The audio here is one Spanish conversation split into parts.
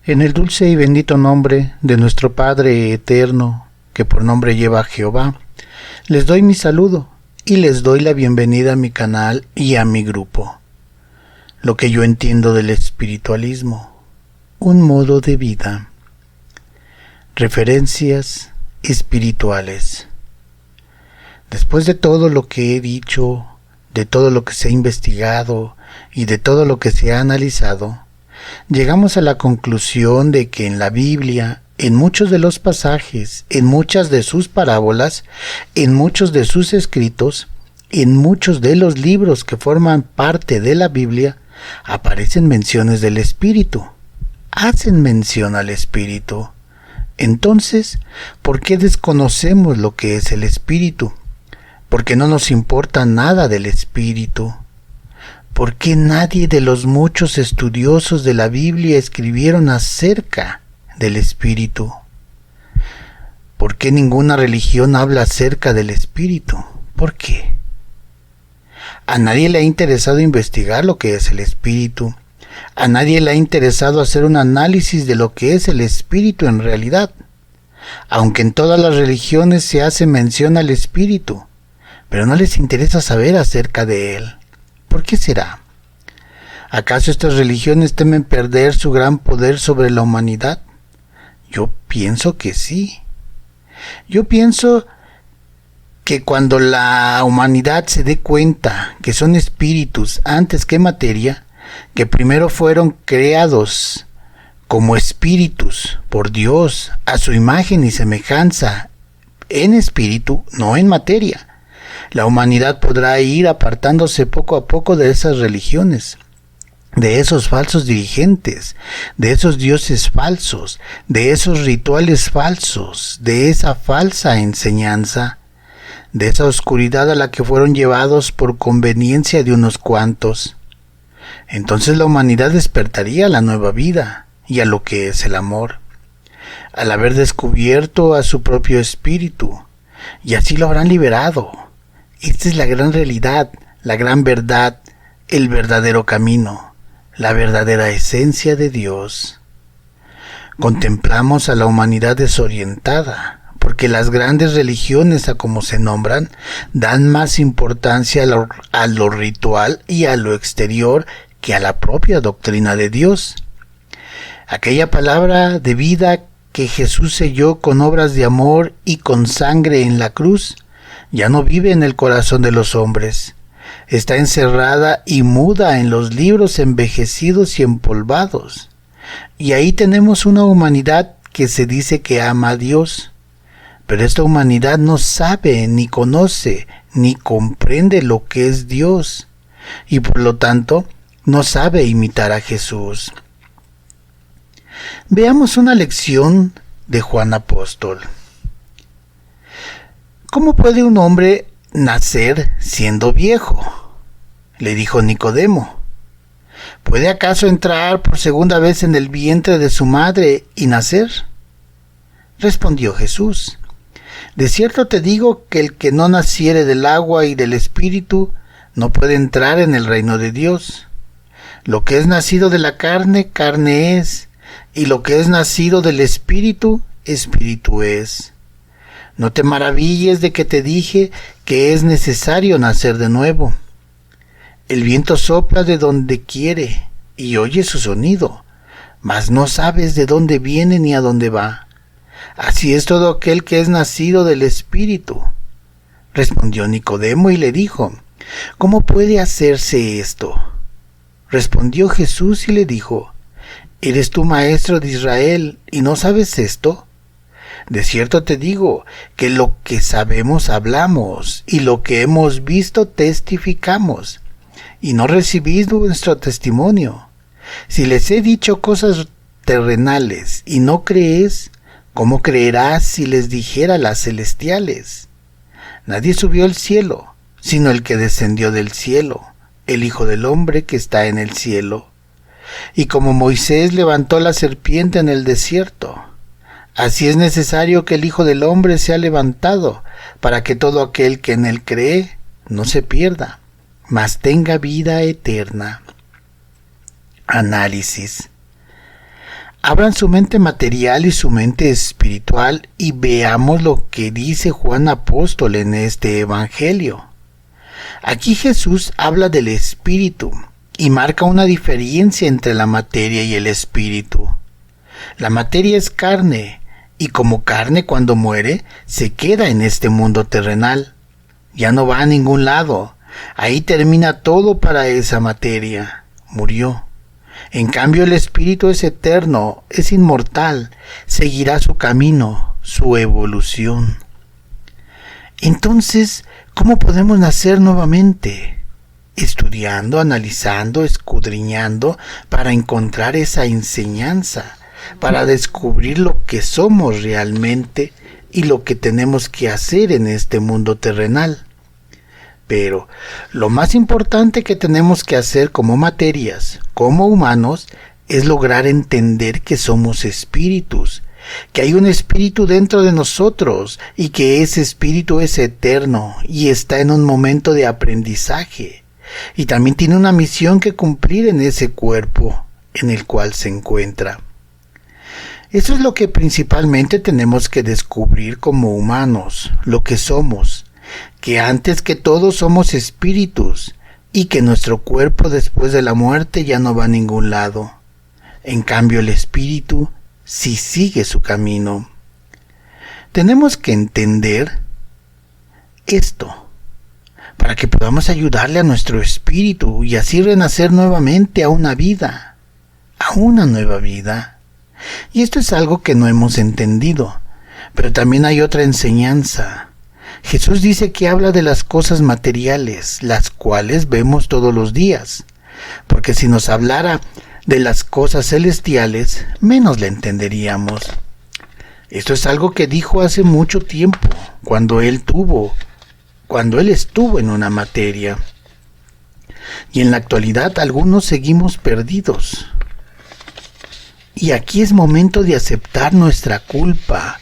En el dulce y bendito nombre de nuestro Padre eterno, que por nombre lleva Jehová, les doy mi saludo y les doy la bienvenida a mi canal y a mi grupo. Lo que yo entiendo del espiritualismo, un modo de vida. Referencias espirituales. Después de todo lo que he dicho, de todo lo que se ha investigado y de todo lo que se ha analizado, llegamos a la conclusión de que en la Biblia, en muchos de los pasajes, en muchas de sus parábolas, en muchos de sus escritos, en muchos de los libros que forman parte de la Biblia, aparecen menciones del Espíritu. Hacen mención al Espíritu. Entonces, ¿por qué desconocemos lo que es el Espíritu? ¿Por qué no nos importa nada del Espíritu? ¿Por qué nadie de los muchos estudiosos de la Biblia escribieron acerca del Espíritu? ¿Por qué ninguna religión habla acerca del Espíritu? ¿Por qué? A nadie le ha interesado investigar lo que es el Espíritu. A nadie le ha interesado hacer un análisis de lo que es el Espíritu en realidad. Aunque en todas las religiones se hace mención al Espíritu, pero no les interesa saber acerca de él. ¿Por qué será? ¿Acaso estas religiones temen perder su gran poder sobre la humanidad? Yo pienso que sí. Yo pienso que cuando la humanidad se dé cuenta que son espíritus antes que materia, que primero fueron creados como espíritus por Dios a su imagen y semejanza en espíritu, no en materia, la humanidad podrá ir apartándose poco a poco de esas religiones, de esos falsos dirigentes, de esos dioses falsos, de esos rituales falsos, de esa falsa enseñanza, de esa oscuridad a la que fueron llevados por conveniencia de unos cuantos. Entonces la humanidad despertaría a la nueva vida y a lo que es el amor, al haber descubierto a su propio espíritu, y así lo habrán liberado. Esta es la gran realidad, la gran verdad, el verdadero camino, la verdadera esencia de Dios. Contemplamos a la humanidad desorientada, porque las grandes religiones, a como se nombran, dan más importancia a lo ritual y a lo exterior que a la propia doctrina de Dios. Aquella palabra de vida que Jesús selló con obras de amor y con sangre en la cruz, ya no vive en el corazón de los hombres. Está encerrada y muda en los libros envejecidos y empolvados. Y ahí tenemos una humanidad que se dice que ama a Dios. Pero esta humanidad no sabe, ni conoce, ni comprende lo que es Dios. Y por lo tanto, no sabe imitar a Jesús. Veamos una lección de Juan Apóstol. ¿Cómo puede un hombre nacer siendo viejo?, le dijo Nicodemo. ¿Puede acaso entrar por segunda vez en el vientre de su madre y nacer? Respondió Jesús: de cierto te digo que el que no naciere del agua y del Espíritu no puede entrar en el reino de Dios. Lo que es nacido de la carne, carne es, y lo que es nacido del Espíritu, Espíritu es. No te maravilles de que te dije que es necesario nacer de nuevo. El viento sopla de donde quiere y oye su sonido, mas no sabes de dónde viene ni a dónde va. Así es todo aquel que es nacido del Espíritu. Respondió Nicodemo y le dijo: ¿cómo puede hacerse esto? Respondió Jesús y le dijo: ¿eres tú maestro de Israel y no sabes esto? De cierto te digo que lo que sabemos hablamos, y lo que hemos visto testificamos, y no recibís nuestro testimonio. Si les he dicho cosas terrenales y no crees, ¿cómo creerás si les dijera las celestiales? Nadie subió al cielo, sino el que descendió del cielo, el Hijo del Hombre que está en el cielo. Y como Moisés levantó la serpiente en el desierto, así es necesario que el Hijo del Hombre sea levantado, para que todo aquel que en él cree no se pierda, mas tenga vida eterna. Análisis. Abran su mente material y su mente espiritual y veamos lo que dice Juan Apóstol en este Evangelio. Aquí Jesús habla del espíritu y marca una diferencia entre la materia y el espíritu. La materia es carne, y como carne cuando muere, se queda en este mundo terrenal. Ya no va a ningún lado. Ahí termina todo para esa materia. Murió. En cambio el espíritu es eterno, es inmortal, seguirá su camino, su evolución. Entonces, ¿cómo podemos nacer nuevamente? Estudiando, analizando, escudriñando para encontrar esa enseñanza, para descubrir lo que somos realmente y lo que tenemos que hacer en este mundo terrenal. Pero lo más importante que tenemos que hacer como materias, como humanos, es lograr entender que somos espíritus, que hay un espíritu dentro de nosotros y que ese espíritu es eterno y está en un momento de aprendizaje y también tiene una misión que cumplir en ese cuerpo en el cual se encuentra. Eso es lo que principalmente tenemos que descubrir como humanos, lo que somos, que antes que todo somos espíritus y que nuestro cuerpo después de la muerte ya no va a ningún lado. En cambio el espíritu sí sigue su camino. Tenemos que entender esto para que podamos ayudarle a nuestro espíritu y así renacer nuevamente a una vida, a una nueva vida. Y esto es algo que no hemos entendido, pero también hay otra enseñanza. Jesús dice que habla de las cosas materiales, las cuales vemos todos los días, porque si nos hablara de las cosas celestiales, menos le entenderíamos. Esto es algo que dijo hace mucho tiempo, cuando él estuvo en una materia. Y en la actualidad algunos seguimos perdidos. Y aquí es momento de aceptar nuestra culpa.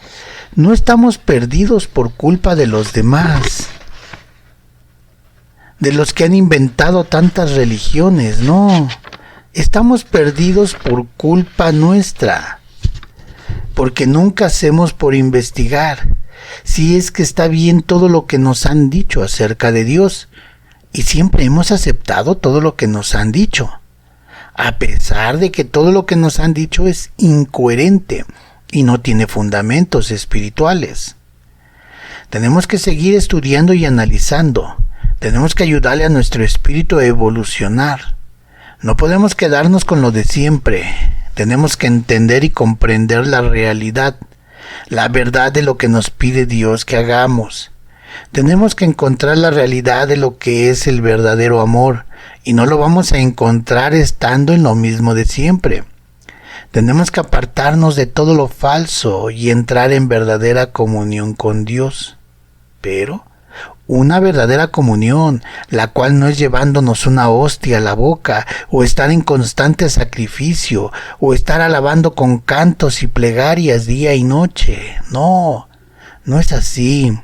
No estamos perdidos por culpa de los demás, de los que han inventado tantas religiones, no. Estamos perdidos por culpa nuestra, porque nunca hacemos por investigar si es que está bien todo lo que nos han dicho acerca de Dios, y siempre hemos aceptado todo lo que nos han dicho, a pesar de que todo lo que nos han dicho es incoherente y no tiene fundamentos espirituales. Tenemos que seguir estudiando y analizando. Tenemos que ayudarle a nuestro espíritu a evolucionar. No podemos quedarnos con lo de siempre. Tenemos que entender y comprender la realidad, la verdad de lo que nos pide Dios que hagamos. Tenemos que encontrar la realidad de lo que es el verdadero amor, y no lo vamos a encontrar estando en lo mismo de siempre. Tenemos que apartarnos de todo lo falso y entrar en verdadera comunión con Dios. Pero una verdadera comunión, la cual no es llevándonos una hostia a la boca, o estar en constante sacrificio, o estar alabando con cantos y plegarias día y noche. No, no es así.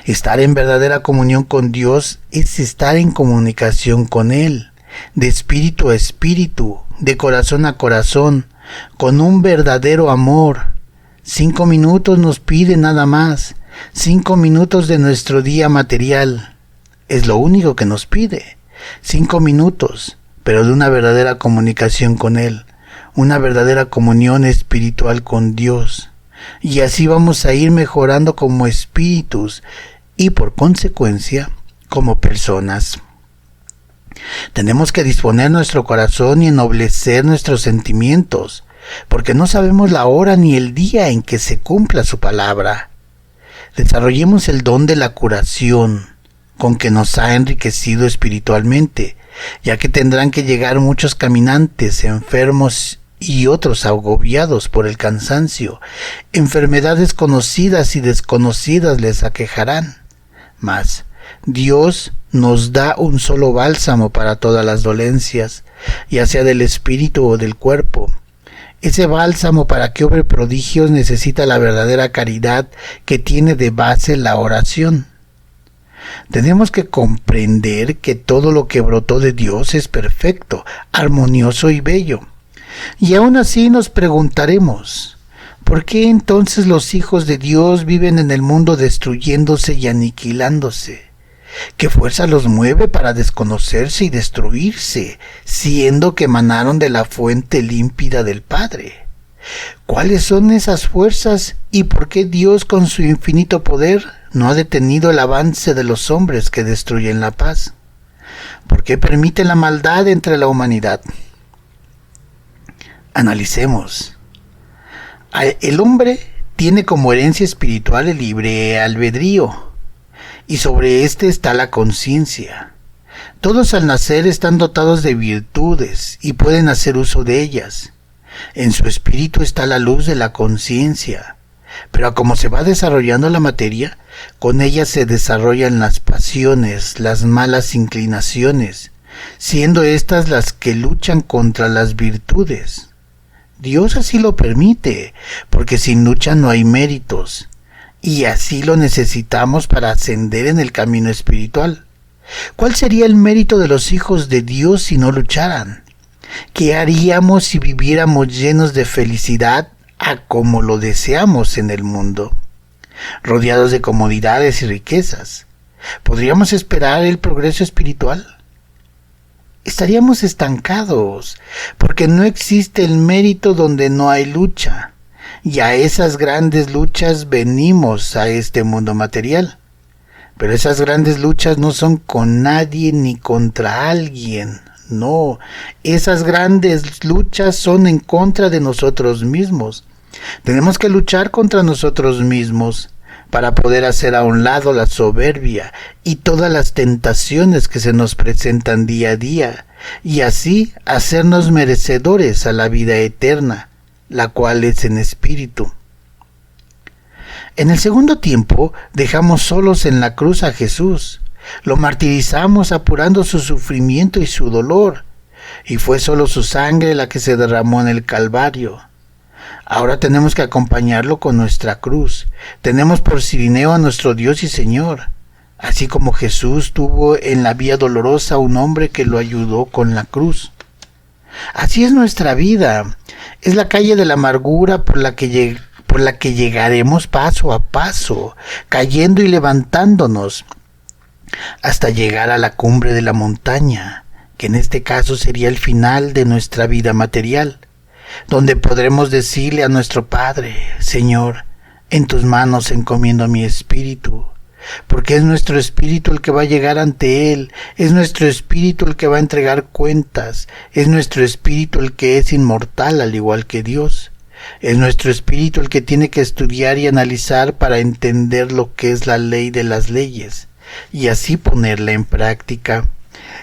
Estar en verdadera comunión con Dios es estar en comunicación con Él, de espíritu a espíritu, de corazón a corazón, con un verdadero amor. 5 minutos nos pide nada más, 5 minutos de nuestro día material. Es lo único que nos pide, 5 minutos, pero de una verdadera comunicación con Él, una verdadera comunión espiritual con Dios. Y así vamos a ir mejorando como espíritus y por consecuencia como personas. Tenemos que disponer nuestro corazón y ennoblecer nuestros sentimientos, porque no sabemos la hora ni el día en que se cumpla su palabra. Desarrollemos el don de la curación, con que nos ha enriquecido espiritualmente, ya que tendrán que llegar muchos caminantes enfermos y otros agobiados por el cansancio. Enfermedades conocidas y desconocidas les aquejarán. Mas Dios nos da un solo bálsamo para todas las dolencias, ya sea del espíritu o del cuerpo. Ese bálsamo para que obre prodigios necesita la verdadera caridad que tiene de base la oración. Tenemos que comprender que todo lo que brotó de Dios es perfecto, armonioso y bello. Y aún así nos preguntaremos, ¿por qué entonces los hijos de Dios viven en el mundo destruyéndose y aniquilándose? ¿Qué fuerza los mueve para desconocerse y destruirse, siendo que emanaron de la fuente límpida del Padre? ¿Cuáles son esas fuerzas y por qué Dios con su infinito poder no ha detenido el avance de los hombres que destruyen la paz? ¿Por qué permite la maldad entre la humanidad? Analicemos. El hombre tiene como herencia espiritual el libre albedrío, y sobre este está la conciencia. Todos al nacer están dotados de virtudes y pueden hacer uso de ellas. En su espíritu está la luz de la conciencia, pero como se va desarrollando la materia, con ella se desarrollan las pasiones, las malas inclinaciones, siendo estas las que luchan contra las virtudes. Dios así lo permite, porque sin lucha no hay méritos, y así lo necesitamos para ascender en el camino espiritual. ¿Cuál sería el mérito de los hijos de Dios si no lucharan? ¿Qué haríamos si viviéramos llenos de felicidad a como lo deseamos en el mundo, rodeados de comodidades y riquezas? ¿Podríamos esperar el progreso espiritual? Estaríamos estancados, porque no existe el mérito donde no hay lucha, y a esas grandes luchas venimos a este mundo material. Pero esas grandes luchas no son con nadie ni contra alguien. No, esas grandes luchas son en contra de nosotros mismos. Tenemos que luchar contra nosotros mismos para poder hacer a un lado la soberbia y todas las tentaciones que se nos presentan día a día, y así hacernos merecedores a la vida eterna, la cual es en espíritu. En el segundo tiempo dejamos solos en la cruz a Jesús. Lo martirizamos apurando su sufrimiento y su dolor, y fue solo su sangre la que se derramó en el Calvario. Ahora tenemos que acompañarlo con nuestra cruz. Tenemos por Cirineo a nuestro Dios y Señor, así como Jesús tuvo en la vía dolorosa un hombre que lo ayudó con la cruz. Así es nuestra vida. Es la calle de la amargura por la que llegaremos paso a paso, cayendo y levantándonos, hasta llegar a la cumbre de la montaña, que en este caso sería el final de nuestra vida material, donde podremos decirle a nuestro Padre: Señor, en tus manos encomiendo mi espíritu, porque es nuestro espíritu el que va a llegar ante Él, es nuestro espíritu el que va a entregar cuentas, es nuestro espíritu el que es inmortal al igual que Dios, es nuestro espíritu el que tiene que estudiar y analizar para entender lo que es la ley de las leyes, y así ponerla en práctica.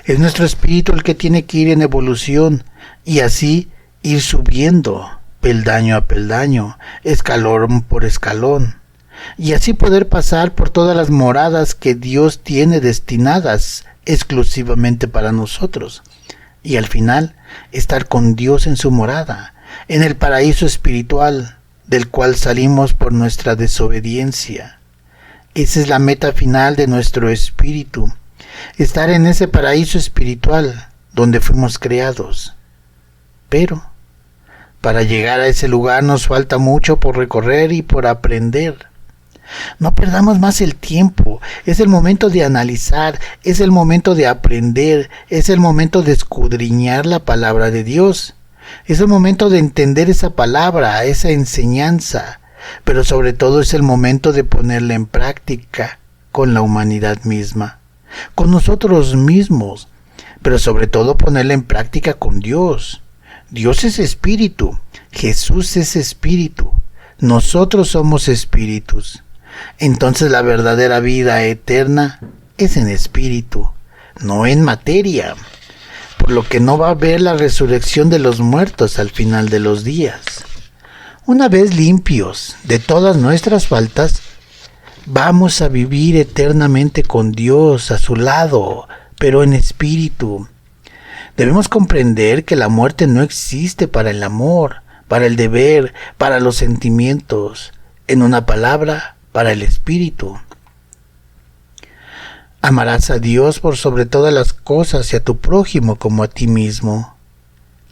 Es nuestro espíritu el que tiene que ir en evolución, y así ir subiendo, peldaño a peldaño, escalón por escalón, y así poder pasar por todas las moradas que Dios tiene destinadas exclusivamente para nosotros, y al final estar con Dios en su morada, en el paraíso espiritual, del cual salimos por nuestra desobediencia. Esa es la meta final de nuestro espíritu, estar en ese paraíso espiritual donde fuimos creados. Pero para llegar a ese lugar nos falta mucho por recorrer y por aprender. No perdamos más el tiempo. Es el momento de analizar, es el momento de aprender, es el momento de escudriñar la palabra de Dios. Es el momento de entender esa palabra, esa enseñanza, pero sobre todo es el momento de ponerla en práctica con la humanidad misma, con nosotros mismos, pero sobre todo ponerla en práctica con Dios. Dios es espíritu, Jesús es espíritu, nosotros somos espíritus. Entonces la verdadera vida eterna es en espíritu, no en materia, por lo que no va a haber la resurrección de los muertos al final de los días. Una vez limpios de todas nuestras faltas, vamos a vivir eternamente con Dios a su lado, pero en espíritu. Debemos comprender que la muerte no existe para el amor, para el deber, para los sentimientos, en una palabra, para el espíritu. Amarás a Dios por sobre todas las cosas y a tu prójimo como a ti mismo.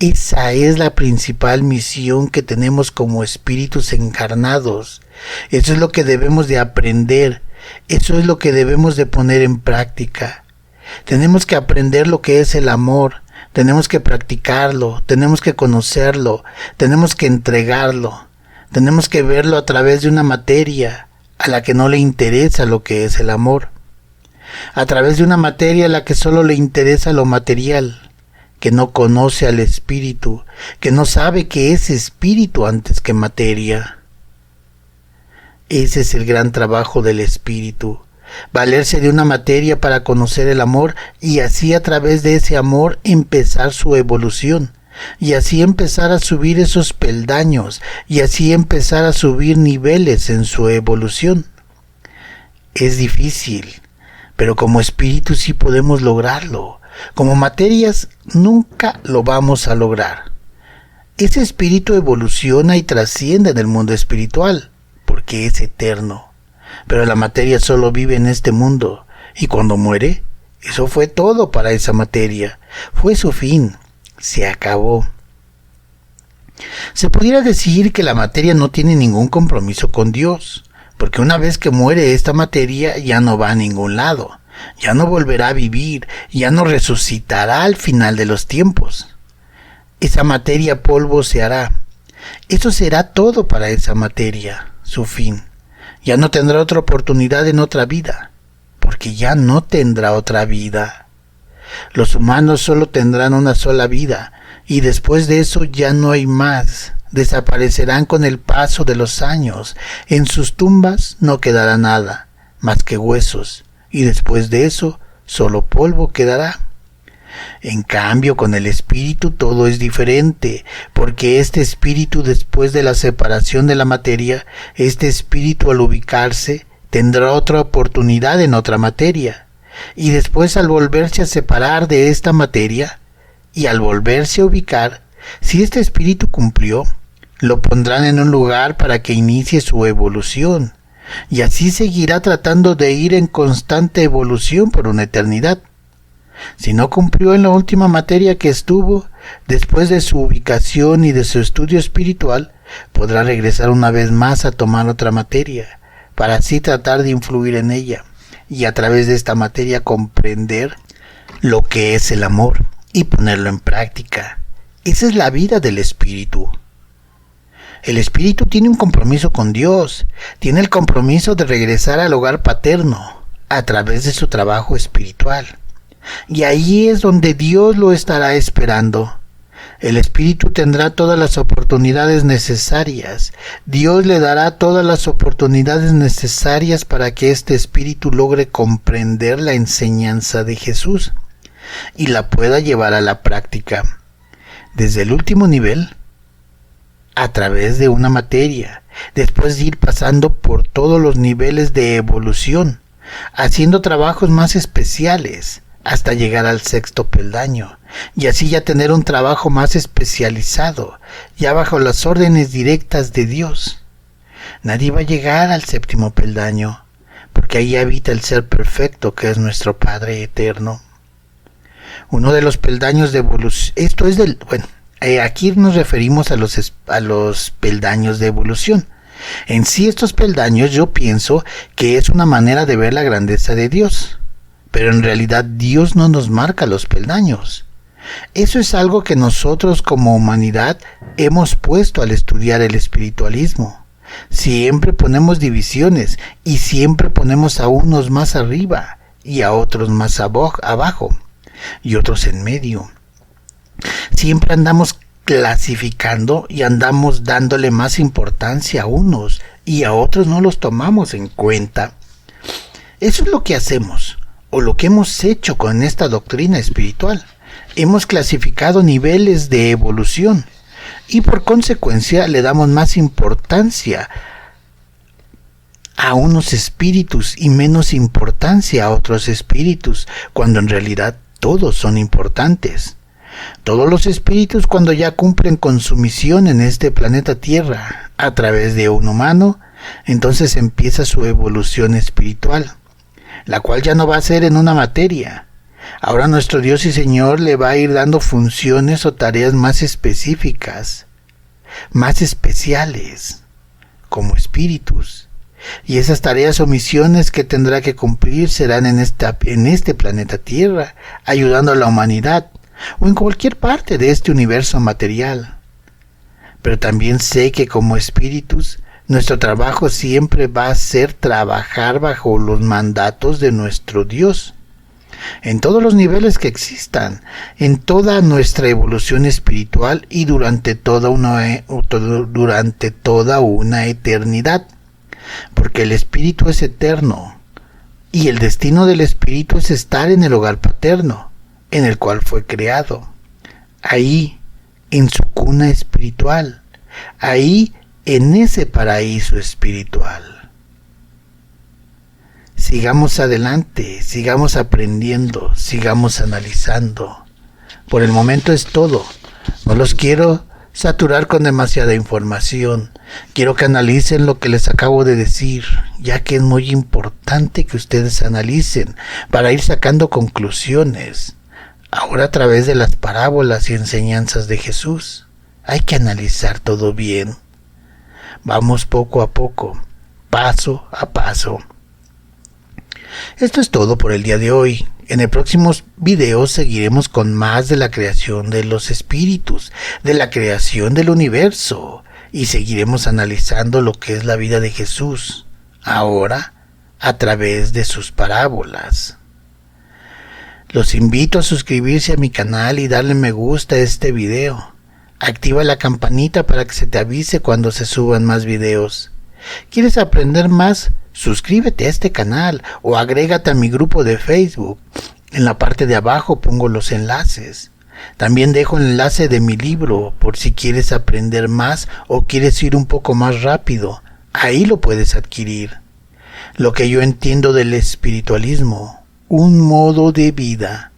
Esa es la principal misión que tenemos como espíritus encarnados. Eso es lo que debemos de aprender. Eso es lo que debemos de poner en práctica. Tenemos que aprender lo que es el amor. Tenemos que practicarlo. Tenemos que conocerlo. Tenemos que entregarlo. Tenemos que verlo a través de una materia a la que no le interesa lo que es el amor. A través de una materia a la que solo le interesa lo material, que no conoce al espíritu, que no sabe que es espíritu antes que materia. Ese es el gran trabajo del espíritu, valerse de una materia para conocer el amor y así a través de ese amor empezar su evolución, y así empezar a subir esos peldaños, y así empezar a subir niveles en su evolución. Es difícil, pero como espíritu sí podemos lograrlo. Como materias nunca lo vamos a lograr. Ese espíritu evoluciona y trasciende en el mundo espiritual, porque es eterno. Pero la materia solo vive en este mundo, y cuando muere, eso fue todo para esa materia. Fue su fin, se acabó. Se pudiera decir que la materia no tiene ningún compromiso con Dios, porque una vez que muere esta materia ya no va a ningún lado. Ya no volverá a vivir, ya no resucitará al final de los tiempos. Esa materia polvo se hará. Eso será todo para esa materia, su fin. Ya no tendrá otra oportunidad en otra vida, porque ya no tendrá otra vida. Los humanos solo tendrán una sola vida, y después de eso ya no hay más. Desaparecerán con el paso de los años. En sus tumbas no quedará nada, más que huesos. Y después de eso, solo polvo quedará. En cambio, con el espíritu todo es diferente, porque este espíritu después de la separación de la materia, este espíritu al ubicarse, tendrá otra oportunidad en otra materia, y después al volverse a separar de esta materia, y al volverse a ubicar, si este espíritu cumplió, lo pondrán en un lugar para que inicie su evolución, y así seguirá tratando de ir en constante evolución por una eternidad. Si no cumplió en la última materia que estuvo, después de su ubicación y de su estudio espiritual, podrá regresar una vez más a tomar otra materia, para así tratar de influir en ella, y a través de esta materia comprender lo que es el amor, y ponerlo en práctica. Esa es la vida del espíritu. El espíritu tiene un compromiso con Dios, tiene el compromiso de regresar al hogar paterno a través de su trabajo espiritual. Y ahí es donde Dios lo estará esperando. El espíritu tendrá todas las oportunidades necesarias. Dios le dará todas las oportunidades necesarias para que este espíritu logre comprender la enseñanza de Jesús y la pueda llevar a la práctica. Desde el último nivel, a través de una materia, después de ir pasando por todos los niveles de evolución, haciendo trabajos más especiales, hasta llegar al sexto peldaño, y así ya tener un trabajo más especializado, ya bajo las órdenes directas de Dios. Nadie va a llegar al séptimo peldaño, porque ahí habita el Ser Perfecto, que es nuestro Padre Eterno. Uno de los peldaños de evolución, aquí nos referimos a los peldaños de evolución. En sí, estos peldaños yo pienso que es una manera de ver la grandeza de Dios, pero en realidad Dios no nos marca los peldaños. Eso es algo que nosotros como humanidad hemos puesto al estudiar el espiritualismo. Siempre ponemos divisiones y siempre ponemos a unos más arriba y a otros más abajo y otros en medio. Siempre andamos clasificando y andamos dándole más importancia a unos y a otros no los tomamos en cuenta. Eso es lo que hacemos, o lo que hemos hecho con esta doctrina espiritual. Hemos clasificado niveles de evolución y por consecuencia le damos más importancia a unos espíritus y menos importancia a otros espíritus, cuando en realidad todos son importantes. Todos los espíritus, cuando ya cumplen con su misión en este planeta Tierra a través de un humano, entonces empieza su evolución espiritual, la cual ya no va a ser en una materia, Ahora nuestro Dios y Señor le va a ir dando funciones o tareas más específicas, más especiales, como espíritus. Y esas tareas o misiones que tendrá que cumplir serán en este planeta Tierra, ayudando a la humanidad, o en cualquier parte de este universo material. Pero también sé que como espíritus, nuestro trabajo siempre va a ser trabajar bajo los mandatos de nuestro Dios, en todos los niveles que existan, en toda nuestra evolución espiritual y durante toda una eternidad. Porque el espíritu es eterno, y el destino del espíritu es estar en el hogar paterno, en el cual fue creado, ahí, en su cuna espiritual, ahí, en ese paraíso espiritual. Sigamos adelante, sigamos aprendiendo, sigamos analizando. Por el momento es todo. No los quiero saturar con demasiada información. Quiero que analicen lo que les acabo de decir, ya que es muy importante que ustedes analicen para ir sacando conclusiones. Ahora a través de las parábolas y enseñanzas de Jesús, hay que analizar todo bien. Vamos poco a poco, paso a paso. Esto es todo por el día de hoy. En el próximo video seguiremos con más de la creación de los espíritus, de la creación del universo, y seguiremos analizando lo que es la vida de Jesús, ahora a través de sus parábolas. Los invito a suscribirse a mi canal y darle me gusta a este video. Activa la campanita para que se te avise cuando se suban más videos. ¿Quieres aprender más? Suscríbete a este canal o agrégate a mi grupo de Facebook. En la parte de abajo pongo los enlaces. También dejo el enlace de mi libro por si quieres aprender más o quieres ir un poco más rápido. Ahí lo puedes adquirir. Lo que yo entiendo del espiritualismo, un modo de vida.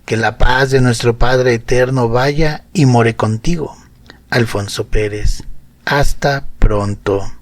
Que la paz de nuestro Padre Eterno vaya y more contigo. Alfonso Pérez. Hasta pronto.